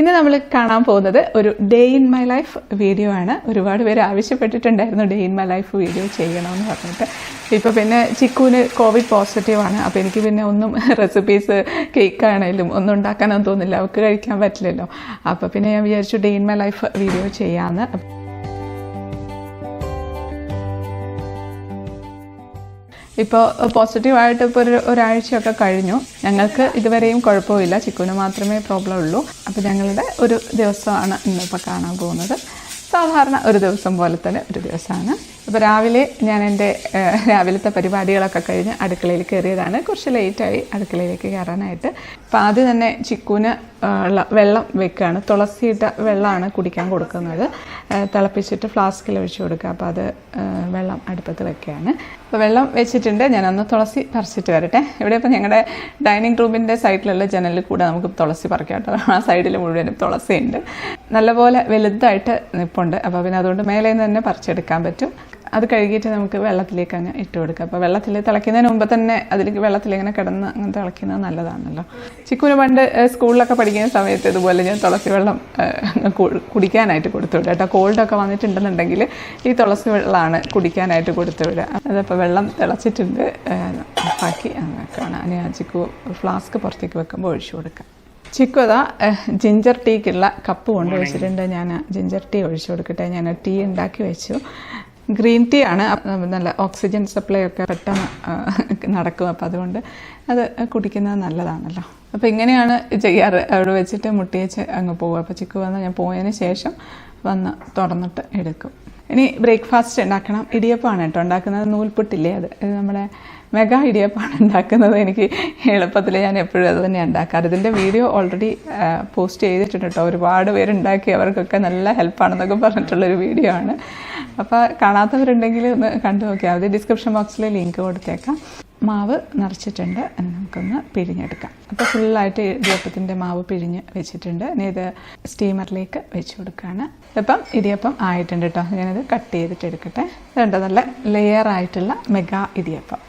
ഇന്ന് നമ്മൾ കാണാൻ പോകുന്നത് ഒരു day in my life video ആണ്. ഒരുപാട് പേര് ആവശ്യപ്പെട്ടിട്ടുണ്ടായിരുന്നു day in my life video ചെയ്യണമെന്ന് പറഞ്ഞിട്ട്. ഇപ്പോൾ പിന്നെ ചിക്കുവിന് കോവിഡ് പോസിറ്റീവാണ്. അപ്പോൾ എനിക്ക് പിന്നെ ഒന്നും റെസിപ്പീസ് കേക്കാണേലും ഒന്നും ഉണ്ടാക്കാനൊന്നും തോന്നില്ല, അവർക്ക് കഴിക്കാൻ പറ്റില്ലല്ലോ. അപ്പോൾ പിന്നെ ഞാൻ വിചാരിച്ചു day in my life video ചെയ്യാമെന്ന്. ഇപ്പോൾ പോസിറ്റീവായിട്ട് ഇപ്പോൾ ഒരാഴ്ചയൊക്കെ കഴിഞ്ഞു. ഞങ്ങൾക്ക് ഇതുവരെയും കുഴപ്പമില്ല, ചിക്കുവിന് മാത്രമേ പ്രോബ്ലം ഉള്ളൂ. അപ്പോൾ ഞങ്ങളുടെ ഒരു ദിവസമാണ് ഇന്നിപ്പോൾ കാണാൻ പോകുന്നത്. സാധാരണ ഒരു ദിവസം പോലെ തന്നെ ഒരു ദിവസമാണ്. അപ്പോൾ രാവിലെ ഞാൻ എൻ്റെ രാവിലത്തെ പരിപാടികളൊക്കെ കഴിഞ്ഞ് അടുക്കളയിൽ കയറിയതാണ്. കുറച്ച് ലേറ്റായി അടുക്കളയിലേക്ക് കയറാനായിട്ട്. അപ്പോൾ ആദ്യം തന്നെ ചിക്കുവിന് വെള്ളം വെക്കുകയാണ്. തുളസിയിട്ട വെള്ളമാണ് കുടിക്കാൻ കൊടുക്കുന്നത്. തിളപ്പിച്ചിട്ട് ഫ്ലാസ്കിൽ ഒഴിച്ച് കൊടുക്കുക. അപ്പോൾ അത് വെള്ളം അടുപ്പത്ത് വെക്കുകയാണ്. അപ്പോൾ വെള്ളം വെച്ചിട്ടുണ്ട്. ഞാനൊന്ന് തുളസി പറിച്ചിട്ട് വരട്ടെ. ഇവിടെ ഇപ്പോൾ ഞങ്ങളുടെ ഡൈനിങ് റൂമിൻ്റെ സൈഡിലുള്ള ജനലിൽ കൂടെ നമുക്ക് തുളസി പറിക്കാം കേട്ടോ. ആ സൈഡിൽ മുഴുവനും തുളസിയുണ്ട്. നല്ലപോലെ വലുതായിട്ട് നിൽപ്പുണ്ട്. അപ്പോൾ പിന്നെ അതുകൊണ്ട് മേലെ നിന്ന് തന്നെ പറിച്ചെടുക്കാൻ പറ്റും. അത് കഴുകിയിട്ട് നമുക്ക് വെള്ളത്തിലേക്ക് അങ്ങ് ഇട്ട് കൊടുക്കുക. അപ്പോൾ വെള്ളത്തിൽ തിളയ്ക്കുന്നതിന് മുമ്പ് തന്നെ അതിലേക്ക് വെള്ളത്തിലിങ്ങനെ കിടന്ന് അങ്ങനെ തിളയ്ക്കുന്നത് നല്ലതാണല്ലോ. ചിക്കുവിന് പണ്ട് സ്കൂളിലൊക്കെ പഠിക്കുന്ന സമയത്ത് ഇതുപോലെ ഞാൻ തുളസി വെള്ളം കുടിക്കാനായിട്ട് കൊടുത്തു വിടുക കേട്ടോ. കോൾഡൊക്കെ വന്നിട്ടുണ്ടെന്നുണ്ടെങ്കിൽ ഈ തുളസി വെള്ളമാണ് കുടിക്കാനായിട്ട് കൊടുത്തു വിടുക. അതപ്പോൾ വെള്ളം തിളച്ചിട്ടുണ്ട്, ബാക്കി അങ്ങനെയൊക്കെയാണ്. ഇനി ആ ചിക്കു ഫ്ലാസ്ക് പുറത്തേക്ക് വെക്കുമ്പോൾ ഒഴിച്ചു കൊടുക്കാം. ചിക്കു അതാ ജിഞ്ചർ ടീക്കുള്ള കപ്പ് കൊണ്ട് വെച്ചിട്ടുണ്ട്. ഞാൻ ജിഞ്ചർ ടീ ഒഴിച്ചു കൊടുക്കട്ടെ. ഞാൻ ടീ ഉണ്ടാക്കി വെച്ചു. ഗ്രീൻ ടീ ആണ്, നല്ല ഓക്സിജൻ സപ്ലൈ ഒക്കെ പെട്ടെന്ന് നടക്കും. അപ്പോൾ അതുകൊണ്ട് അത് കുടിക്കുന്നത് നല്ലതാണല്ലോ. അപ്പോൾ ഇങ്ങനെയാണ് ചെയ്യാറ്. അവിടെ വെച്ചിട്ട് മുട്ടിയേച്ച് അങ്ങ് പോകും. അപ്പോൾ ചിക്കു വന്ന് ഞാൻ പോയതിന് ശേഷം വന്ന് തുറന്നിട്ട് എടുക്കും. ഇനി ബ്രേക്ക്ഫാസ്റ്റ് ഉണ്ടാക്കണം. ഇടിയപ്പമാണ് കേട്ടോ ഉണ്ടാക്കുന്നത്. നൂൽപുട്ടില്ലേ, അത് നമ്മുടെ മെഗാ ഇടിയപ്പമാണ് ഉണ്ടാക്കുന്നത്. എനിക്ക് എളുപ്പത്തിൽ ഞാൻ എപ്പോഴും അത് തന്നെ ഉണ്ടാക്കാറ്. ഇതിൻ്റെ വീഡിയോ ഓൾറെഡി പോസ്റ്റ് ചെയ്തിട്ടുണ്ട് കേട്ടോ. ഒരുപാട് പേരുണ്ടാക്കി, അവർക്കൊക്കെ നല്ല ഹെൽപ്പാണെന്നൊക്കെ പറഞ്ഞിട്ടുള്ളൊരു വീഡിയോ ആണ്. അപ്പോൾ കാണാത്തവരുണ്ടെങ്കിൽ ഒന്ന് കണ്ടു നോക്കിയാൽ മതി. ഡിസ്ക്രിപ്ഷൻ ബോക്സിൽ ലിങ്ക് കൊടുത്തേക്കാം. മാവ് നിറച്ചിട്ടുണ്ട്, നമുക്കൊന്ന് പിഴിഞ്ഞെടുക്കാം. അപ്പോൾ ഫുള്ളായിട്ട് ഇടിയപ്പത്തിൻ്റെ മാവ് പിഴിഞ്ഞ് വെച്ചിട്ടുണ്ട്. ഇനി ഇത് സ്റ്റീമറിലേക്ക് വെച്ച് കൊടുക്കുകയാണ്. ഇപ്പം ഇടിയപ്പം ആയിട്ടുണ്ട് കേട്ടോ. ഞാനത് കട്ട് ചെയ്തിട്ട് എടുക്കട്ടെ. ഇതുണ്ട് നല്ല ലെയറായിട്ടുള്ള മെഗാ ഇടിയപ്പം.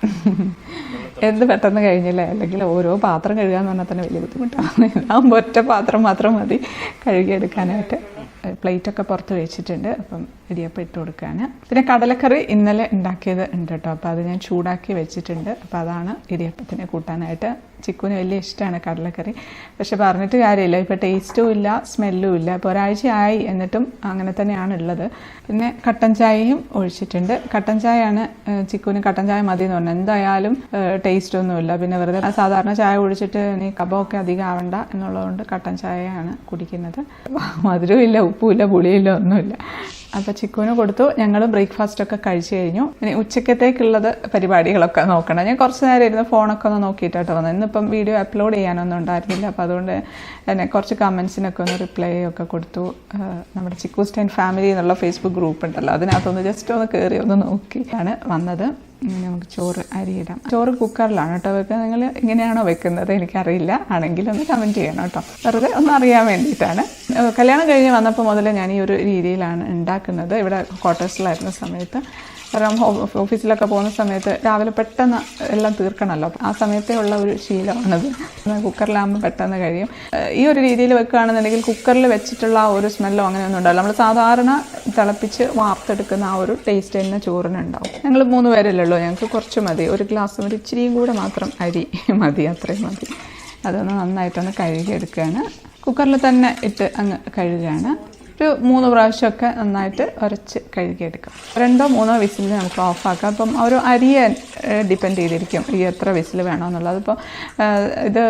എന്ത് പെട്ടെന്ന് കഴിഞ്ഞില്ലേ. അല്ലെങ്കിൽ ഓരോ പാത്രം കഴുകാന്ന് പറഞ്ഞാൽ തന്നെ വലിയ ബുദ്ധിമുട്ടാണ്. ഇതാകുമ്പോൾ ഒറ്റ പാത്രം മാത്രം മതി കഴുകിയെടുക്കാനായിട്ട്. പ്ലേറ്റൊക്കെ പുറത്ത് വെച്ചിട്ടുണ്ട്. അപ്പം ഇടിയപ്പം ഇട്ട് കൊടുക്കുകയാണ്. പിന്നെ കടലക്കറി ഇന്നലെ ഉണ്ടാക്കിയത് ഉണ്ട് കേട്ടോ. അപ്പോൾ അത് ഞാൻ ചൂടാക്കി വെച്ചിട്ടുണ്ട്. അപ്പോൾ അതാണ് ഇടിയപ്പത്തിന് കൂട്ടാനായിട്ട്. ചിക്കുവിന് വലിയ ഇഷ്ടമാണ് കടലക്കറി. പക്ഷെ പറഞ്ഞിട്ട് കാര്യമില്ല, ഇപ്പോൾ ടേസ്റ്റും ഇല്ല സ്മെല്ലും ഇല്ല. ഇപ്പോൾ ഒരാഴ്ചയായി, എന്നിട്ടും അങ്ങനെ തന്നെയാണ് ഉള്ളത്. പിന്നെ കട്ടൻ ചായയും ഒഴിച്ചിട്ടുണ്ട്. കട്ടൻ ചായയാണ് ചിക്കുവിന് കട്ടൻ ചായ മതി എന്ന് പറഞ്ഞാൽ. എന്തായാലും ടേസ്റ്റ് ഒന്നുമില്ല. പിന്നെ വെറുതെ സാധാരണ ചായ കുടിച്ചിട്ട് ഇനി കഫമൊക്കെ അധികം ആവണ്ട എന്നുള്ളതുകൊണ്ട് കട്ടൻ ചായയാണ് കുടിക്കുന്നത്. മധുരവും ഇല്ല, ഉപ്പുമില്ല, പുളിയില്ല, ഒന്നുമില്ല. അപ്പോൾ ചിക്കുവിന് കൊടുത്തു. ഞങ്ങൾ ബ്രേക്ക്ഫാസ്റ്റൊക്കെ കഴിച്ചു കഴിഞ്ഞു. ഇനി ഉച്ചക്കത്തേക്കുള്ളത് പരിപാടികളൊക്കെ നോക്കണം. ഞാൻ കുറച്ച് നേരം ഇരുന്ന് ഫോണൊക്കെ ഒന്ന് നോക്കിയിട്ടാട്ടോ വന്നത്. ഇന്നിപ്പം വീഡിയോ അപ്ലോഡ് ചെയ്യാനൊന്നും ഉണ്ടായിരുന്നില്ല. അപ്പോൾ അതുകൊണ്ട് തന്നെ കുറച്ച് കമൻസിനൊക്കെ ഒന്ന് റിപ്ലൈ ഒക്കെ കൊടുത്തു. നമ്മുടെ ചിക്കൂസ് ടൈൻ ഫാമിലി എന്നുള്ള ഫേസ്ബുക്ക് ഗ്രൂപ്പ് ഉണ്ടല്ലോ, അതിനകത്തൊന്ന് ജസ്റ്റ് ഒന്ന് കയറി ഒന്ന് നോക്കിയാണ് വന്നത്. നമുക്ക് ചോറ് അരിയിടാം. ചോറ് കുക്കറിലാണ് കേട്ടോ വെക്കുക. നിങ്ങൾ ഇങ്ങനെയാണോ വെക്കുന്നത് എനിക്കറിയില്ല. ആണെങ്കിൽ ഒന്ന് കമൻറ്റ് ചെയ്യണം കേട്ടോ. വെറുതെ ഒന്ന് അറിയാൻ വേണ്ടിയിട്ടാണ്. കല്യാണം കഴിഞ്ഞ് വന്നപ്പോൾ മുതൽ ഞാൻ ഈ ഒരു രീതിയിലാണ് ഉണ്ടാക്കുന്നത്. ഇവിടെ ക്വാർട്ടേഴ്സിലായിരുന്ന സമയത്ത്, കാരണം ഓഫീസിലൊക്കെ പോകുന്ന സമയത്ത് രാവിലെ പെട്ടെന്ന് എല്ലാം തീർക്കണമല്ലോ. ആ സമയത്തേ ഉള്ള ഒരു ശീലമാണത്. കുക്കറിലാകുമ്പോൾ പെട്ടെന്ന് കഴിയും. ഈ ഒരു രീതിയിൽ വെക്കുകയാണെന്നുണ്ടെങ്കിൽ കുക്കറിൽ വെച്ചിട്ടുള്ള ആ ഒരു സ്മെല്ലോ അങ്ങനെയൊന്നും ഉണ്ടാവില്ല. നമ്മൾ സാധാരണ തിളപ്പിച്ച് വാർത്തെടുക്കുന്ന ആ ഒരു ടേസ്റ്റ് തന്നെ ചോറിനുണ്ടാവും. ഞങ്ങൾ 3 പേരല്ലേ ഉള്ളൂ, ഞങ്ങൾക്ക് കുറച്ച് മതി. ഒരു ഗ്ലാസ് ഒരു ഇച്ചിരിയും കൂടെ മാത്രം അരി മതി, അത്രയും മതി. അതൊന്ന് നന്നായിട്ടൊന്ന് കഴുകിയെടുക്കുകയാണ്. കുക്കറിൽ തന്നെ ഇട്ട് അങ്ങ് കഴുകുകയാണ്. ഒരു 3 പ്രാവശ്യമൊക്കെ നന്നായിട്ട് ഉരച്ച് കഴുകിയെടുക്കാം. 2-3 വിസിലിൽ നമുക്ക് ഓഫാക്കാം. അപ്പം ഒരു അരിയെ ഡിപ്പെൻഡ് ചെയ്തിരിക്കും ഈ എത്ര വിസിൽ വേണമെന്നുള്ളത്. അപ്പോൾ ഇത്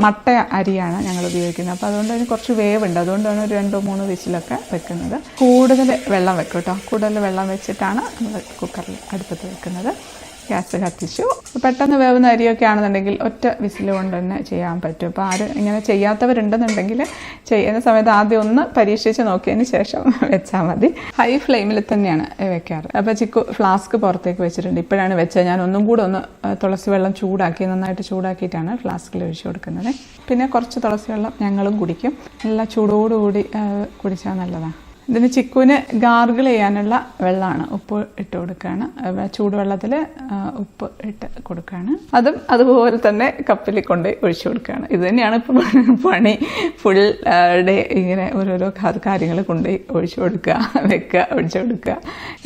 മട്ട അരിയാണ് ഞങ്ങൾ ഉപയോഗിക്കുന്നത്. അപ്പോൾ അതുകൊണ്ട് അതിന് കുറച്ച് വേവുണ്ട്. അതുകൊണ്ടാണ് ഒരു 2-3 വിസിലൊക്കെ വെക്കുന്നത്. കൂടുതൽ വെള്ളം വെക്കും കേട്ടോ. കൂടുതൽ വെള്ളം വെച്ചിട്ടാണ് നമ്മൾ കുക്കറിൽ അടുപ്പത്ത് വെക്കുന്നത്. ഗ്യാസ് കത്തിച്ചു. പെട്ടെന്ന് വേവുന്ന അരിയൊക്കെ ആണെന്നുണ്ടെങ്കിൽ ഒറ്റ വിസിൽ കൊണ്ട് തന്നെ ചെയ്യാൻ പറ്റും. അപ്പോൾ ആരും ഇങ്ങനെ ചെയ്യാത്തവരുണ്ടെന്നുണ്ടെങ്കിൽ ചെയ്യുന്ന സമയത്ത് ആദ്യം ഒന്ന് പരീക്ഷിച്ച് നോക്കിയതിന് ശേഷം വെച്ചാൽ മതി. ഹൈ ഫ്ലെയിമിൽ തന്നെയാണ് വെക്കാറ്. അപ്പോൾ ചിക്കു ഫ്ലാസ്ക് പുറത്തേക്ക് വെച്ചിട്ടുണ്ട്. ഇപ്പോഴാണ് വെച്ചത്. ഞാൻ ഒന്നും കൂടെ ഒന്ന് തുളസി വെള്ളം ചൂടാക്കി, നന്നായിട്ട് ചൂടാക്കിയിട്ടാണ് ഫ്ലാസ്കിൽ ഒഴിച്ചു കൊടുക്കുന്നത്. പിന്നെ കുറച്ച് തുളസി വെള്ളം ഞങ്ങളും കുടിക്കും. നല്ല ചൂടോടുകൂടി കുടിച്ചാൽ നല്ലതാണ്. ഇതിന് ചിക്കുവിന് ഗാർഗിൾ ചെയ്യാനുള്ള വെള്ളമാണ്, ഉപ്പ് ഇട്ട് കൊടുക്കുകയാണ്. ചൂടുവെള്ളത്തിൽ ഉപ്പ് ഇട്ട് കൊടുക്കുകയാണ്. അതും അതുപോലെ തന്നെ കപ്പിൽ കൊണ്ട് ഒഴിച്ചു കൊടുക്കുകയാണ്. ഇത് തന്നെയാണ് ഇപ്പോൾ പണി. ഫുൾ ഡേ ഇങ്ങനെ ഓരോരോ കാര്യങ്ങൾ കൊണ്ട് ഒഴിച്ചു കൊടുക്കുക, വെക്കുക, ഒഴിച്ചു കൊടുക്കുക.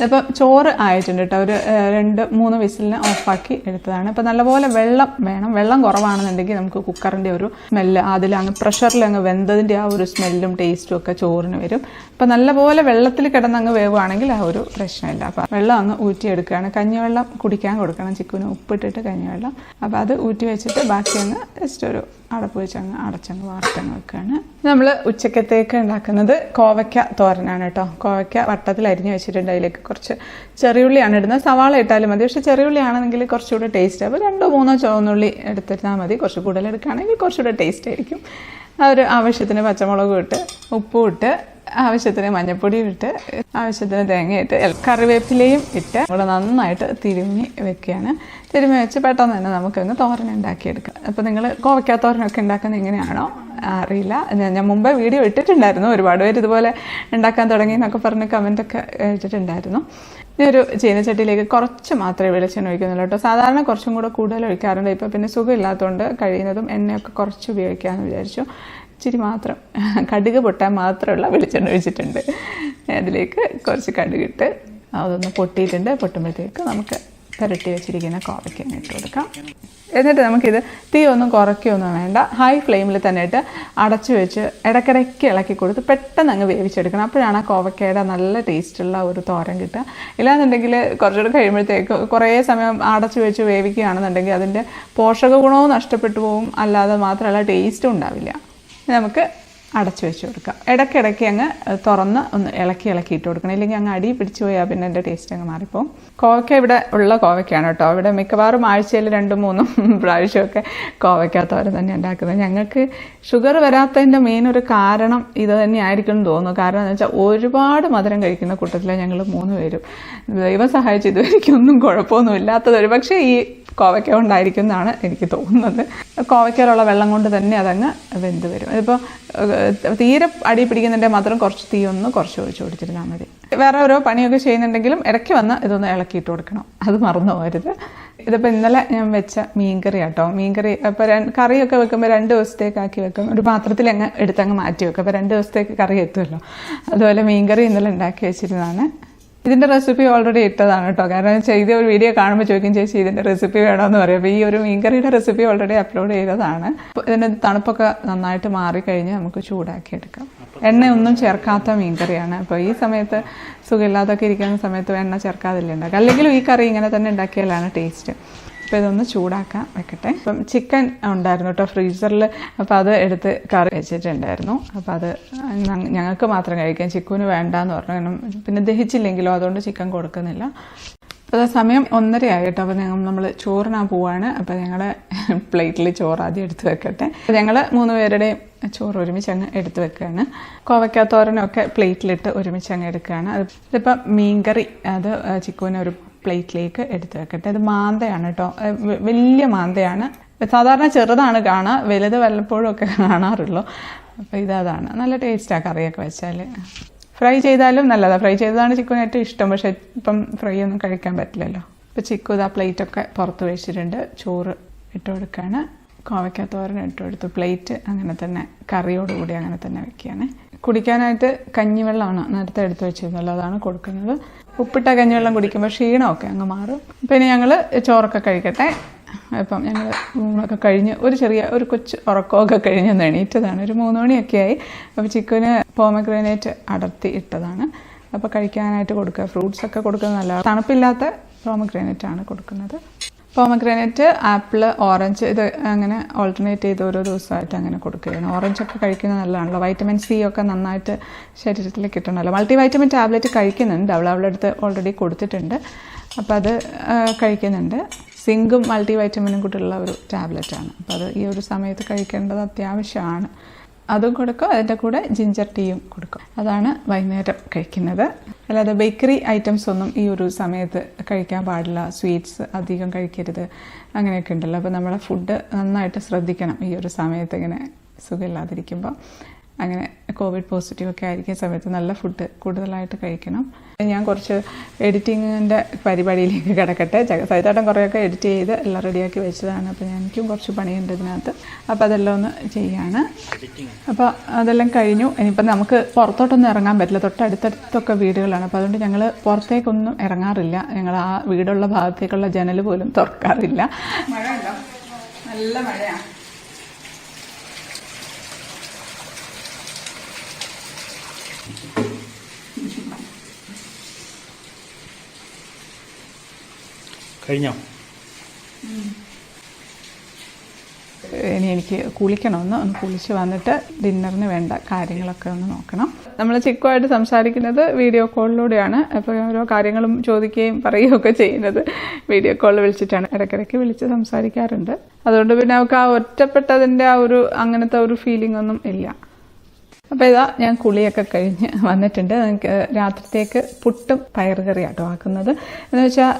ഇപ്പം ചോറ് ആയിട്ടുണ്ട് കേട്ടോ. ഒരു 2-3 വിസിലിന് ഓഫാക്കി എടുത്തതാണ്. ഇപ്പം നല്ലപോലെ വെള്ളം വേണം. വെള്ളം കുറവാണെന്നുണ്ടെങ്കിൽ നമുക്ക് കുക്കറിൻ്റെ ഒരു സ്മെല്ല്, അതിലങ്ങ് പ്രഷറിൽ അങ്ങ് വെന്തതിൻ്റെ ആ ഒരു സ്മെല്ലും ടേസ്റ്റും ഒക്കെ ചോറിന് വരും. അപ്പം നല്ലപോലെ വെള്ളത്തിൽ കിടന്നങ്ങ് വേവുകയാണെങ്കിൽ ആ ഒരു പ്രശ്നമില്ല. അപ്പം വെള്ളം അങ്ങ് ഊറ്റിയെടുക്കുകയാണ്. കഞ്ഞിവെള്ളം കുടിക്കാൻ കൊടുക്കണം ചിക്കുവിന്, ഉപ്പിട്ടിട്ട് കഞ്ഞിവെള്ളം. അപ്പോൾ അത് ഊറ്റി വെച്ചിട്ട് ബാക്കി അങ്ങ് ജസ്റ്റ് ഒരു അടപ്പ് വെച്ചങ്ങ് അടച്ചങ്ങ് വാർത്തങ്ങ് വെക്കുകയാണ്. നമ്മൾ ഉച്ചക്കത്തേക്ക് ഉണ്ടാക്കുന്നത് കോവയ്ക്ക തോരനാണ് കേട്ടോ. കോവയ്ക്ക വട്ടത്തിൽ അരിഞ്ഞ് വെച്ചിട്ടുണ്ട്. അതിലേക്ക് കുറച്ച് ചെറിയുള്ളിയാണ് ഇടുന്നത്. സവാള ഇട്ടാലും മതി, പക്ഷേ ചെറിയുള്ളി ആണെങ്കിൽ കുറച്ചുകൂടെ ടേസ്റ്റ്. അപ്പോൾ 2-3 ചുവന്നുള്ളി എടുത്തിരുന്നാൽ മതി. കുറച്ച് കൂടുതൽ എടുക്കുകയാണെങ്കിൽ കുറച്ചുകൂടെ ടേസ്റ്റ് ആയിരിക്കും. ഒരു ആവശ്യത്തിന് പച്ചമുളകും ഇട്ട്, ഉപ്പും ഇട്ട്, ആവശ്യത്തിന് മഞ്ഞൾപ്പൊടിയും ഇട്ട്, ആവശ്യത്തിന് തേങ്ങയിട്ട്, കറിവേപ്പിലയും ഇട്ട് ഇവിടെ നന്നായിട്ട് തിരുമ്മി വെക്കുകയാണ്. തിരുമ്മി വെച്ച് പെട്ടെന്ന് തന്നെ നമുക്കങ്ങ് തോരൻ ഉണ്ടാക്കിയെടുക്കാം. അപ്പോൾ നിങ്ങൾ കോവയ്ക്ക തോരനൊക്കെ ഉണ്ടാക്കുന്നത് എങ്ങനെയാണോ അറിയില്ല. ഞാൻ മുമ്പേ വീഡിയോ ഇട്ടിട്ടുണ്ടായിരുന്നു. ഒരുപാട് പേര് ഇതുപോലെ ഉണ്ടാക്കാൻ തുടങ്ങി എന്നൊക്കെ പറഞ്ഞ് കമൻറ്റൊക്കെ ഇട്ടിട്ടുണ്ടായിരുന്നു. ഇനി ഒരു ചീനച്ചട്ടിയിലേക്ക് കുറച്ച് മാത്രമേ വെളിച്ചെണ്ണ ഒഴിക്കുന്നുള്ളൂ കേട്ടോ. സാധാരണ കുറച്ചും കൂടെ കൂടുതൽ ഒഴിക്കാറുണ്ട്. ഇപ്പോൾ പിന്നെ സുഖമില്ലാത്തതുകൊണ്ട് കഴിയുന്നതും എണ്ണയൊക്കെ കുറച്ച് ഉപയോഗിക്കാമെന്ന് വിചാരിച്ചു. ഇച്ചിരി മാത്രം കടുക് പൊട്ടാൻ മാത്രമുള്ള വെളിച്ചെണ്ണ ഒഴിച്ചിട്ടുണ്ട്. അതിലേക്ക് കുറച്ച് കടുകിട്ട് അതൊന്ന് പൊട്ടിയിട്ടുണ്ട്. പൊട്ടുമ്പോഴത്തേക്ക് നമുക്ക് പുരട്ടി വെച്ചിരിക്കുന്ന കോവയ്ക്ക ഇട്ട് കൊടുക്കാം. എന്നിട്ട് നമുക്കിത് തീ ഒന്നും കുറയ്ക്കുകയൊന്നും വേണ്ട. ഹൈ ഫ്ലെയിമിൽ തന്നെ ഇട്ട് അടച്ചു വെച്ച് ഇടയ്ക്കിടയ്ക്ക് ഇളക്കി കൊടുത്ത് പെട്ടെന്ന് അങ്ങ് വേവിച്ചെടുക്കണം. അപ്പോഴാണ് ആ കോവയ്ക്കയുടെ നല്ല ടേസ്റ്റുള്ള ഒരു തോരൻ കിട്ടുക. ഇല്ലാന്നുണ്ടെങ്കിൽ കുറച്ചുകൂടെ കഴിയുമ്പോഴത്തേക്ക് കുറേ സമയം അടച്ചു വെച്ച് വേവിക്കുകയാണെന്നുണ്ടെങ്കിൽ അതിൻ്റെ പോഷക ഗുണവും നഷ്ടപ്പെട്ടു പോകും. അല്ലാതെ മാത്രമല്ല ടേസ്റ്റും ഉണ്ടാവില്ല. നമുക്ക് അടച്ചു വെച്ച് കൊടുക്കാം. ഇടയ്ക്കിടയ്ക്ക് അങ്ങ് തുറന്ന് ഒന്ന് ഇളക്കി ഇട്ട് കൊടുക്കണം. ഇല്ലെങ്കിൽ അങ്ങ് അടി പിടിച്ചു പോയാൽ പിന്നെ എൻ്റെ ടേസ്റ്റ് അങ്ങ് മാറിപ്പോവും. കോവയ്ക്ക ഇവിടെ ഉള്ള കോവയ്ക്കാണ് കേട്ടോ. ഇവിടെ മിക്കവാറും ആഴ്ചയിൽ 2-3 പ്രാവശ്യമൊക്കെ കോവയ്ക്ക തോരൻ തന്നെ ഉണ്ടാക്കുന്നത്. ഞങ്ങൾക്ക് ഷുഗർ വരാത്തതിൻ്റെ മെയിൻ ഒരു കാരണം ഇത് തന്നെ ആയിരിക്കും എന്ന് തോന്നുന്നു. കാരണം എന്ന് വെച്ചാൽ ഒരുപാട് മധുരം കഴിക്കുന്ന കൂട്ടത്തിലെ ഞങ്ങൾ 3 പേരും. ദൈവം സഹായിച്ച് ഇതുവരെയ്ക്കും ഒന്നും കുഴപ്പമൊന്നും ഇല്ലാത്തത് ഒരു പക്ഷേ ഈ കോവയ്ക്ക കൊണ്ടായിരിക്കും എന്നാണ് എനിക്ക് തോന്നുന്നത്. കോവയ്ക്കയിലുള്ള വെള്ളം കൊണ്ട് തന്നെ അതങ്ങ് വെന്ത് വരും. ഇതിപ്പോൾ തീരെ അടി പിടിക്കുന്നുണ്ടെങ്കിൽ മാത്രം കുറച്ച് തീ ഒന്ന് കുറച്ച് ഒഴിച്ച് കൊടുത്തിരുന്നാൽ മതി. വേറെ ഓരോ പണിയൊക്കെ ചെയ്യുന്നുണ്ടെങ്കിലും ഇടയ്ക്ക് വന്ന് ഇതൊന്ന് ഇളക്കിയിട്ട് കൊടുക്കണം. അത് മറന്നു പോകരുത്. ഇതിപ്പോൾ ഇന്നലെ ഞാൻ വെച്ച മീൻകറി കേട്ടോ. മീൻകറി അപ്പോൾ കറിയൊക്കെ വെക്കുമ്പോൾ 2 ദിവസത്തേക്കാക്കി വെക്കും. ഒരു പാത്രത്തിൽ അങ്ങ് എടുത്തങ്ങ് മാറ്റി വെക്കും. അപ്പോൾ 2 ദിവസത്തേക്ക് കറി എത്തുമല്ലോ. അതുപോലെ മീൻകറി ഇന്നലെ ഉണ്ടാക്കി വെച്ചിരുന്നതാണ്. ഇതിൻ്റെ റെസിപ്പി ഓൾറെഡി ഇട്ടതാണ് കേട്ടോ. കാരണം ചെയ്ത ഒരു വീഡിയോ കാണുമ്പോൾ ചോദിക്കും ചേച്ചി ഇതിൻ്റെ റെസിപ്പി വേണമെന്ന് പറയും. അപ്പോൾ ഈ ഒരു മീൻകറിയുടെ റെസിപ്പി ഓൾറെഡി അപ്ലോഡ് ചെയ്തതാണ്. ഇതിൻ്റെ തണുപ്പൊക്കെ നന്നായിട്ട് മാറിക്കഴിഞ്ഞ് നമുക്ക് ചൂടാക്കി എടുക്കാം. എണ്ണയൊന്നും ചേർക്കാത്ത മീൻകറിയാണ്. അപ്പോൾ ഈ സമയത്ത് സുഖമില്ലാതൊക്കെ ഇരിക്കുന്ന സമയത്ത് എണ്ണ ചേർക്കാതില്ല ഉണ്ടാക്കുക. അല്ലെങ്കിലും ഈ കറി ഇങ്ങനെ തന്നെ ഉണ്ടാക്കിയാലാണ് ടേസ്റ്റ്. അപ്പോൾ ഇതൊന്ന് ചൂടാക്കാൻ വെക്കട്ടെ. അപ്പം ചിക്കൻ ഉണ്ടായിരുന്നു കേട്ടോ ഫ്രീസറിൽ. അപ്പോൾ അത് എടുത്ത് കറി വെച്ചിട്ടുണ്ടായിരുന്നു. അപ്പോൾ അത് ഞങ്ങൾക്ക് മാത്രം കഴിക്കാം, ചിക്കുവിന് വേണ്ടാന്ന് പറഞ്ഞു. കാരണം പിന്നെ ദഹിച്ചില്ലെങ്കിലോ, അതുകൊണ്ട് ചിക്കൻ കൊടുക്കുന്നില്ല. അപ്പോൾ സമയം 1:30 ആയി കേട്ടോ. അപ്പോൾ നമ്മൾ ചോറിനാൻ പോവാണ്. അപ്പോൾ ഞങ്ങളുടെ പ്ലേറ്റിൽ ചോറ് ആദ്യം എടുത്ത് വെക്കട്ടെ. അപ്പോൾ ഞങ്ങൾ 3 പേരുടെയും ചോറ് ഒരുമിച്ച് അങ്ങ് എടുത്ത് വെക്കുകയാണ്. കോവയ്ക്ക തോരനൊക്കെ പ്ലേറ്റിലിട്ട് ഒരുമിച്ച് അങ്ങ് എടുക്കുകയാണ്. ഇതിപ്പോൾ മീൻകറി അത് ചിക്കുവിന് ഒരു പ്ലേറ്റിലേക്ക് എടുത്ത് വെക്കട്ടെ. ഇത് മാന്തയാണ് കേട്ടോ, വലിയ മാന്തയാണ്. സാധാരണ ചെറുതാണ് കാണുക, വലുത് വല്ലപ്പോഴും ഒക്കെ കാണാറുള്ളൂ. അപ്പോൾ ഇതാണ് നല്ല ടേസ്റ്റാണ് കറിയൊക്കെ വെച്ചാൽ. ഫ്രൈ ചെയ്താലും നല്ലതാണ്. ഫ്രൈ ചെയ്തതാണ് ചിക്കുവിന് ഏറ്റവും ഇഷ്ടം. പക്ഷേ ഇപ്പം ഫ്രൈ ഒന്നും കഴിക്കാൻ പറ്റില്ലല്ലോ. ഇപ്പോൾ ചിക്കു ഇതാ പ്ലേറ്റൊക്കെ പുറത്ത് വെച്ചിട്ടുണ്ട്. ചോറ് ഇട്ട് കൊടുക്കുകയാണ്. കോവയ്ക്ക തോരൻ ഇട്ട് കൊടുത്തു. പ്ലേറ്റ് അങ്ങനെ തന്നെ കറിയോടുകൂടി അങ്ങനെ തന്നെ വെക്കുകയാണ്. കുടിക്കാനായിട്ട് കഞ്ഞിവെള്ളമാണ് നേരത്തെ എടുത്ത് വെച്ചിരുന്നല്ലോ, അതാണ് കൊടുക്കുന്നത്. ഉപ്പിട്ട കഞ്ഞിവെള്ളം കുടിക്കുമ്പോൾ ക്ഷീണമൊക്കെ അങ്ങ് മാറും. പിന്നെ ഞങ്ങൾ ചോറൊക്കെ കഴിക്കട്ടെ. ഇപ്പം ഞങ്ങൾ ഊണൊക്കെ കഴിഞ്ഞ് ഒരു കൊച്ചു ഉറക്കമൊക്കെ കഴിഞ്ഞ് എണീറ്റതാണ്. ഒരു 3 മണിയൊക്കെ ആയി. അപ്പോൾ ചിക്കന് പോമഗ്രാനൈറ്റ് അടർത്തി ഇട്ടതാണ്. അപ്പോൾ കഴിക്കാനായിട്ട് കൊടുക്കുക. ഫ്രൂട്ട്സൊക്കെ കൊടുക്കുന്നത് നല്ലതാണ്. തണുപ്പില്ലാത്ത പോമഗ്രാനൈറ്റാണ് കൊടുക്കുന്നത്. പോമഗ്രാനൈറ്റ്, ആപ്പിൾ, ഓറഞ്ച് ഇത് അങ്ങനെ ഓൾട്ടർനേറ്റ് ചെയ്ത് ഓരോ ദിവസമായിട്ട് അങ്ങനെ കൊടുക്കുകയാണ്. ഓറഞ്ചൊക്കെ കഴിക്കുന്നത് നല്ലതാണല്ലോ. വൈറ്റമിൻ സി ഒക്കെ നന്നായിട്ട് ശരീരത്തിൽ കിട്ടണമല്ലോ. മൾട്ടി വൈറ്റമിൻ ടാബ്ലറ്റ് കഴിക്കുന്നുണ്ട്. അവളുടെ അടുത്ത് ഓൾറെഡി കൊടുത്തിട്ടുണ്ട്. അപ്പോൾ അത് കഴിക്കുന്നുണ്ട്. സിങ്കും മൾട്ടി വൈറ്റമിനും കൂട്ടുള്ള ഒരു ടാബ്ലറ്റാണ്. അപ്പോൾ അത് ഈ ഒരു സമയത്ത് കഴിക്കേണ്ടത് അത്യാവശ്യമാണ്. അതും കൊടുക്കും. അതിൻ്റെ കൂടെ ജിഞ്ചർ ടീയും കൊടുക്കും. അതാണ് വൈകുന്നേരം കഴിക്കുന്നത്. അല്ലാതെ ബേക്കറി ഐറ്റംസ് ഒന്നും ഈ ഒരു സമയത്ത് കഴിക്കാൻ പാടില്ല. സ്വീറ്റ്സ് അധികം കഴിക്കരുത്, അങ്ങനെയൊക്കെ ഉണ്ടല്ലോ. അപ്പോൾ നമ്മളെ ഫുഡ് നന്നായിട്ട് ശ്രദ്ധിക്കണം ഈ ഒരു സമയത്ത് ഇങ്ങനെ സുഖമില്ലാതിരിക്കുമ്പോൾ. അങ്ങനെ കോവിഡ് പോസിറ്റീവൊക്കെ ആയിരിക്കുന്ന സമയത്ത് നല്ല ഫുഡ് കൂടുതലായിട്ട് കഴിക്കണം. ഞാൻ കുറച്ച് എഡിറ്റിങ്ങിൻ്റെ പരിപാടിയിലേക്ക് കിടക്കട്ടെ. സൈതാട്ടം കുറേയൊക്കെ എഡിറ്റ് ചെയ്ത് എല്ലാം റെഡിയാക്കി വെച്ചതാണ്. അപ്പോൾ എനിക്കും കുറച്ച് പണിയുണ്ട് ഇതിനകത്ത്. അപ്പോൾ അതെല്ലാം ഒന്ന് ചെയ്യാണ്. അപ്പോൾ അതെല്ലാം കഴിഞ്ഞു. ഇനിയിപ്പോൾ നമുക്ക് പുറത്തോട്ടൊന്നും ഇറങ്ങാൻ പറ്റില്ല, തൊട്ടടുത്തൊക്കെ വീടുകളാണ്. അപ്പോൾ അതുകൊണ്ട് ഞങ്ങൾ പുറത്തേക്കൊന്നും ഇറങ്ങാറില്ല. ഞങ്ങൾ ആ വീടുള്ള ഭാഗത്തേക്കുള്ള ജനൽ പോലും തുറക്കാറില്ല. മഴ ഉണ്ടോ? നല്ല മഴയാണ്. കഴിഞ്ഞോ? ഇനി എനിക്ക് കുളിക്കണമെന്ന്. കുളിച്ച് വന്നിട്ട് ഡിന്നറിന് വേണ്ട കാര്യങ്ങളൊക്കെ ഒന്ന് നോക്കണം. നമ്മൾ ചിക്കുമായിട്ട് സംസാരിക്കുന്നത് വീഡിയോ കോളിലൂടെയാണ്. അപ്പോൾ ഓരോ കാര്യങ്ങളും ചോദിക്കുകയും പറയുകയൊക്കെ ചെയ്യുന്നത് വീഡിയോ കോളിൽ വിളിച്ചിട്ടാണ്. ഇടയ്ക്കിടയ്ക്ക് വിളിച്ച് സംസാരിക്കാറുണ്ട്. അതുകൊണ്ട് പിന്നെ നമുക്ക് ആ ഒറ്റപ്പെട്ടതിൻ്റെ അങ്ങനത്തെ ഒരു ഫീലിംഗ് ഒന്നും ഇല്ല. അപ്പോൾ ഇതാ ഞാൻ കുളിയൊക്കെ കഴിഞ്ഞ് വന്നിട്ടുണ്ട്. നമുക്ക് രാത്രിത്തേക്ക് പുട്ടും പയറുകറിയാട്ടോ ആക്കുന്നത്. എന്ന് വെച്ചാൽ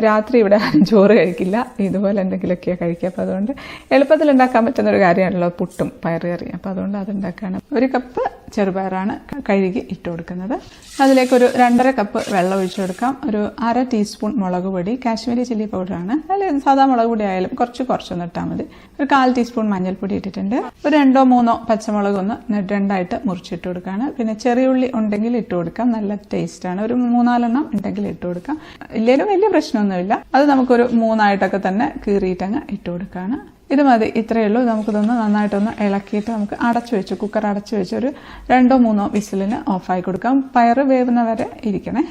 രാത്രി ഇവിടെ ചോറ് കഴിക്കില്ല, ഇതുപോലെ എന്തെങ്കിലുമൊക്കെയാണ് കഴിക്കുക. അപ്പോൾ അതുകൊണ്ട് എളുപ്പത്തിൽ ഉണ്ടാക്കാൻ പറ്റുന്നൊരു കാര്യമാണല്ലോ പുട്ടും പയറുകറി. അപ്പോൾ അതുകൊണ്ട് അതുണ്ടാക്കുകയാണ്. 1 കപ്പ് ചെറുപയറാണ് കഴുകി ഇട്ട് കൊടുക്കുന്നത്. അതിലേക്ക് ഒരു 2.5 കപ്പ് വെള്ളം ഒഴിച്ചു കൊടുക്കാം. ഒരു 1/2 ടീസ്പൂൺ മുളക് പൊടി, കാശ്മീരി ചില്ലി പൗഡറാണ്, അല്ലെങ്കിൽ സാധാ മുളക് പൊടി ആയാലും കുറച്ചൊന്ന് ഇട്ടാൽ മതി. ഒരു 1/4 ടീസ്പൂൺ മഞ്ഞൾപ്പൊടി ഇട്ടിട്ടുണ്ട്. ഒരു 2-3 പച്ചമുളക് ഒന്ന് രണ്ടായിട്ട് മുറിച്ചിട്ട് കൊടുക്കുകയാണ്. പിന്നെ ചെറിയ ഉള്ളി ഉണ്ടെങ്കിൽ ഇട്ട് കൊടുക്കാം, നല്ല ടേസ്റ്റാണ്. ഒരു 3-4 ഉണ്ടെങ്കിൽ ഇട്ട് കൊടുക്കാം. ഇല്ലെങ്കിലും വലിയ പ്രശ്നമൊന്നുമില്ല. അത് നമുക്കൊരു 3 തന്നെ കീറിയിട്ടങ്ങ് ഇട്ട് കൊടുക്കുകയാണ്. ഇത് മതി, ഇത്രയേ ഉള്ളൂ. നമുക്കിതൊന്ന് നന്നായിട്ടൊന്ന് ഇളക്കിയിട്ട് നമുക്ക് കുക്കർ അടച്ചു വെച്ച് ഒരു 2-3 വിസിലിന് ഓഫായി കൊടുക്കാം. പയറ് വേവുന്ന വരെ ഇരിക്കണേ.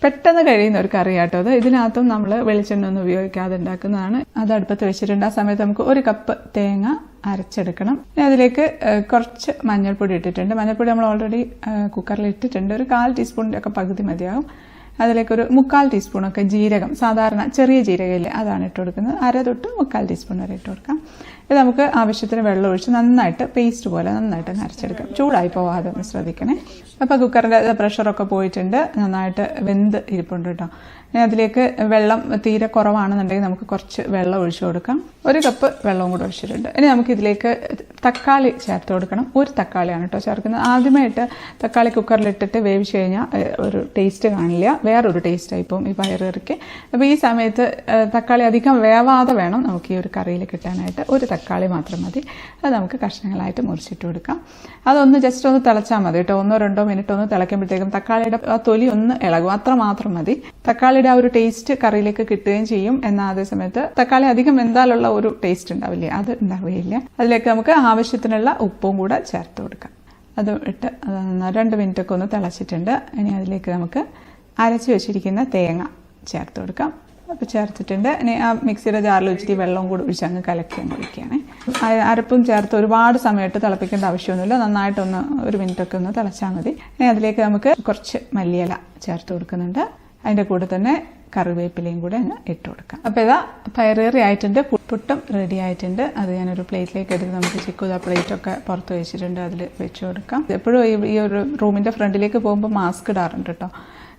പെട്ടെന്ന് കഴിയുന്ന ഒരു കറിയാട്ടോ അത്. ഇതിനകത്തും നമ്മൾ വെളിച്ചെണ്ണ ഒന്നും ഉപയോഗിക്കാതെ ഉണ്ടാക്കുന്നതാണ്. അത് അടുപ്പത്ത് വെച്ചിട്ടുണ്ട്. ആ സമയത്ത് നമുക്ക് 1 കപ്പ് തേങ്ങ അരച്ചെടുക്കണം. അതിലേക്ക് കുറച്ച് മഞ്ഞൾപ്പൊടി ഇട്ടിട്ടുണ്ട്. മഞ്ഞൾപ്പൊടി നമ്മൾ ഓൾറെഡി കുക്കറിൽ ഇട്ടിട്ടുണ്ട്. ഒരു 1/4 ടീസ്പൂണിൻ്റെ ഒക്കെ പകുതി മതിയാകും. അതിലേക്കൊരു 3/4 ടീസ്പൂണൊക്കെ ജീരകം, സാധാരണ ചെറിയ ജീരകമില്ലേ, അതാണ് ഇട്ട് കൊടുക്കുന്നത്. 1/2 തൊട്ട് 3/4 ടീസ്പൂൺ വരെ ഇട്ട് കൊടുക്കാം. ഇത് നമുക്ക് ആവശ്യത്തിന് വെള്ളം ഒഴിച്ച് നന്നായിട്ട് പേസ്റ്റ് പോലെ നന്നായിട്ട് അരച്ചെടുക്കാം. ചൂടായി പോവാതെ ഒന്ന് ശ്രദ്ധിക്കണേ. അപ്പോൾ കുക്കറിൻ്റെ പ്രഷറൊക്കെ പോയിട്ടുണ്ട്, നന്നായിട്ട് വെന്ത് ഇരിപ്പുണ്ട് കേട്ടോ. ഇനി അതിലേക്ക് വെള്ളം തീരെ കുറവാണെന്നുണ്ടെങ്കിൽ നമുക്ക് കുറച്ച് വെള്ളം ഒഴിച്ചു കൊടുക്കാം. 1 കപ്പ് വെള്ളവും കൂടെ ഒഴിച്ചിട്ടുണ്ട്. ഇനി നമുക്കിതിലേക്ക് തക്കാളി ചേർത്ത് കൊടുക്കണം. 1 തക്കാളിയാണ് കേട്ടോ ചേർക്കുന്നത്. ആദ്യമായിട്ട് തക്കാളി കുക്കറിലിട്ടിട്ട് വേവിച്ച് കഴിഞ്ഞാൽ ഒരു ടേസ്റ്റ് കാണില്ല, വേറൊരു ടേസ്റ്റായി പോകും ഈ പയറുകറിക്ക്. അപ്പോൾ ഈ സമയത്ത് തക്കാളി അധികം വേവാതെ വേണം നമുക്ക് ഈ ഒരു കറിയിൽ കിട്ടാനായിട്ട്. 1 തക്കാളി മാത്രം മതി. അത് നമുക്ക് കഷ്ണങ്ങളായിട്ട് മുറിച്ചിട്ട് കൊടുക്കാം. അതൊന്ന് ജസ്റ്റ് ഒന്ന് തിളച്ചാൽ മതി കേട്ടോ. 1-2 മിനിറ്റ് ഒന്ന് തിളയ്ക്കുമ്പോഴത്തേക്കും തക്കാളിയുടെ ആ തൊലി ഒന്ന് ഇളകും, അത്ര മാത്രം മതി. തക്കാളിയുടെ ആ ഒരു ടേസ്റ്റ് കറിയിലേക്ക് കിട്ടുകയും ചെയ്യും. എന്നാൽ അതേ സമയത്ത് തക്കാളി അധികം വെന്താലുള്ള ഒരു ടേസ്റ്റ് ഉണ്ടാവില്ലേ, അത് ഉണ്ടാവുകയില്ല. അതിലേക്ക് നമുക്ക് ആവശ്യത്തിനുള്ള ഉപ്പും കൂടെ ചേർത്ത് കൊടുക്കാം. അത് ഇട്ട് 2 മിനിറ്റൊക്കെ ഒന്ന് തിളച്ചിട്ടുണ്ട്. ഇനി അതിലേക്ക് നമുക്ക് അരച്ച് വെച്ചിരിക്കുന്ന തേങ്ങ ചേർത്ത് കൊടുക്കാം. അപ്പോൾ ചേർത്തിട്ടുണ്ട്. ഇനി ആ മിക്സിയുടെ ജാറിൽ വെച്ചിട്ട് വെള്ളവും കൂടി ഒഴിച്ച് അങ്ങ് കലക്കി ഒഴിക്കുകയാണ്. അരപ്പും ചേർത്ത് ഒരുപാട് സമയത്ത് തിളപ്പിക്കേണ്ട ആവശ്യമൊന്നുമില്ല. നന്നായിട്ടൊന്ന് 1 മിനിറ്റൊക്കെ ഒന്ന് തിളച്ചാൽ മതി. ഇനി അതിലേക്ക് നമുക്ക് കുറച്ച് മല്ലിയില ചേർത്ത് കൊടുക്കുന്നുണ്ട്. അതിൻ്റെ കൂടെ തന്നെ കറിവേപ്പിലയും കൂടെ അങ്ങ് ഇട്ട് കൊടുക്കാം. അപ്പോൾ ഇതാ പയറുകറി ആയിട്ടുണ്ട്, പുട്ടും റെഡി ആയിട്ടുണ്ട്. അത് ഞാനൊരു പ്ലേറ്റിലേക്ക് എടുത്ത് നമുക്ക് ചിക്കു പ്ലേറ്റൊക്കെ പുറത്ത് വെച്ചിട്ടുണ്ട്, അതിൽ വെച്ച് കൊടുക്കാം. എപ്പോഴും ഈ ഒരു റൂമിൻ്റെ ഫ്രണ്ടിലേക്ക് പോകുമ്പോൾ മാസ്ക് ഇടാറുണ്ട് കേട്ടോ.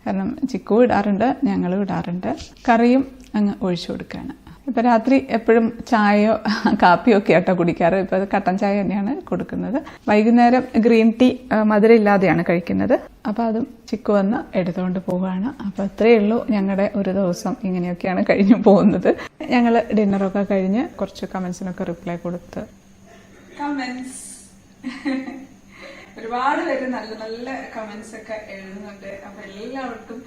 കാരണം ചിക്കു ഇടാറുണ്ട്, ഞങ്ങളും ഇടാറുണ്ട്. കറിയും അങ്ങ് ഒഴിച്ചു കൊടുക്കുകയാണ്. ഇപ്പോൾ രാത്രി എപ്പോഴും ചായയോ കാപ്പിയോ ഒക്കെ ആട്ടോ കുടിക്കാറ്. ഇപ്പോൾ അത് കട്ടൻ ചായ തന്നെയാണ് കൊടുക്കുന്നത്. വൈകുന്നേരം ഗ്രീൻ ടീ മധുരം ഇല്ലാതെയാണ് കഴിക്കുന്നത്. അപ്പോൾ അതും ചിക്കു വന്ന് എടുത്തുകൊണ്ട് പോവുകയാണ്. അപ്പോൾ അത്രയേ ഉള്ളൂ, ഞങ്ങളുടെ ഒരു ദിവസം ഇങ്ങനെയൊക്കെയാണ് കഴിഞ്ഞു പോകുന്നത്. ഞങ്ങൾ ഡിന്നറൊക്കെ കഴിഞ്ഞ് കുറച്ച് കമൻസിനൊക്കെ റിപ്ലൈ കൊടുത്ത് ഒരുപാട് പേര് നല്ല നല്ല കമന്റ്സ് ഒക്കെ എഴുതുന്നുണ്ട്. അപ്പൊ എല്ലാവർക്കും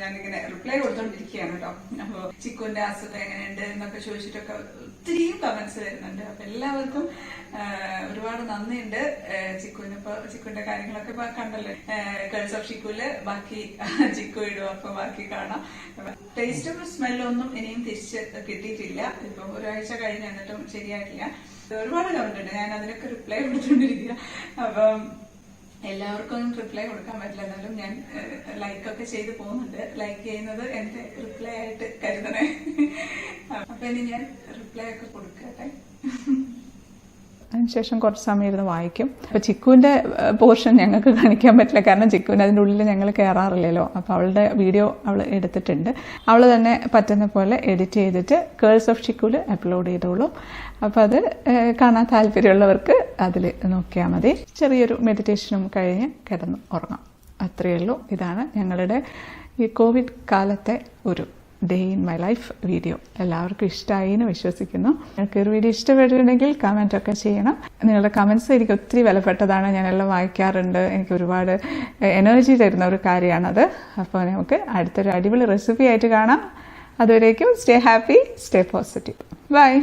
ഞാനിങ്ങനെ റിപ്ലൈ കൊടുത്തോണ്ടിരിക്കുകയാണ് കേട്ടോ. അപ്പൊ ചിക്കുവിന്റെ അസുഖം എങ്ങനെയുണ്ട് എന്നൊക്കെ ചോദിച്ചിട്ടൊക്കെ ഒത്തിരിയും കമന്റ്സ് വരുന്നുണ്ട്. അപ്പൊ എല്ലാവർക്കും ഒരുപാട് നന്ദിയുണ്ട്. ചിക്കുവിന്റെ കാര്യങ്ങളൊക്കെ ഇപ്പൊ കണ്ടല്ലോ. കേൾസ് ഓഫ് ചിക്കുവില് ബാക്കി ചിക്കു ഇടും, അപ്പൊ ബാക്കി കാണാം. ടേസ്റ്റും സ്മെല്ലും ഒന്നും ഇനിയും തിരിച്ച് കിട്ടിയിട്ടില്ല. ഇപ്പൊ 1 ആഴ്ച കഴിഞ്ഞ് എന്നിട്ടും ശരിയായിട്ടില്ല. ഒരുപാട് കമന്റ് ഉണ്ട്, ഞാൻ അതിനൊക്കെ റിപ്ലൈ കൊടുത്തോണ്ടിരിക്കുക. അപ്പം എല്ലാവർക്കും റിപ്ലൈ കൊടുക്കാൻ പറ്റില്ല, എന്നാലും ഞാൻ ലൈക്കൊക്കെ ചെയ്ത് പോകുന്നുണ്ട്. ലൈക്ക് ചെയ്യുന്നത് എന്റെ റിപ്ലൈ ആയിട്ട് കരുതണേ. അപ്പൊ ഇനി ഞാൻ റിപ്ലൈ ഒക്കെ കൊടുക്കട്ടെ. അതിനുശേഷം കുറച്ച് സമയം ഇരുന്ന് വായിക്കും. അപ്പോൾ ചിക്കുവിൻ്റെ പോർഷൻ ഞങ്ങൾക്ക് കാണിക്കാൻ പറ്റില്ല, കാരണം ചിക്കുവിന് അതിൻ്റെ ഉള്ളിൽ ഞങ്ങൾ കയറാറില്ലല്ലോ. അപ്പോൾ അവളുടെ വീഡിയോ അവൾ എടുത്തിട്ടുണ്ട്. അവൾ തന്നെ പറ്റുന്ന പോലെ എഡിറ്റ് ചെയ്തിട്ട് കേൾസ് ഓഫ് ചിക്കുവിൽ അപ്ലോഡ് ചെയ്തോളും. അപ്പോൾ അത് കാണാൻ താല്പര്യമുള്ളവർക്ക് അതിൽ നോക്കിയാൽ മതി. ചെറിയൊരു മെഡിറ്റേഷനും കഴിഞ്ഞ് കിടന്ന് ഉറങ്ങാം. അത്രയേ ഉള്ളൂ. ഇതാണ് ഞങ്ങളുടെ ഈ കോവിഡ് കാലത്തെ ഒരു day in my life video. എല്ലാവർക്കും ഇഷ്ടമായി എന്ന് വിശ്വസിക്കുന്നു. നിങ്ങൾക്ക് ഒരു വീഡിയോ ഇഷ്ടപ്പെട്ടിട്ടുണ്ടെങ്കിൽ കമൻറ്റൊക്കെ ചെയ്യണം. നിങ്ങളുടെ കമൻറ്റ്സ് എനിക്ക് ഒത്തിരി വിലപ്പെട്ടതാണ്. ഞാനെല്ലാം വായിക്കാറുണ്ട്. എനിക്ക് ഒരുപാട് എനർജി തരുന്ന ഒരു കാര്യമാണത്. അപ്പോൾ നമുക്ക് അടുത്തൊരു അടിപൊളി റെസിപ്പി ആയിട്ട് കാണാം. അതുവരേക്കും stay happy, stay positive. By.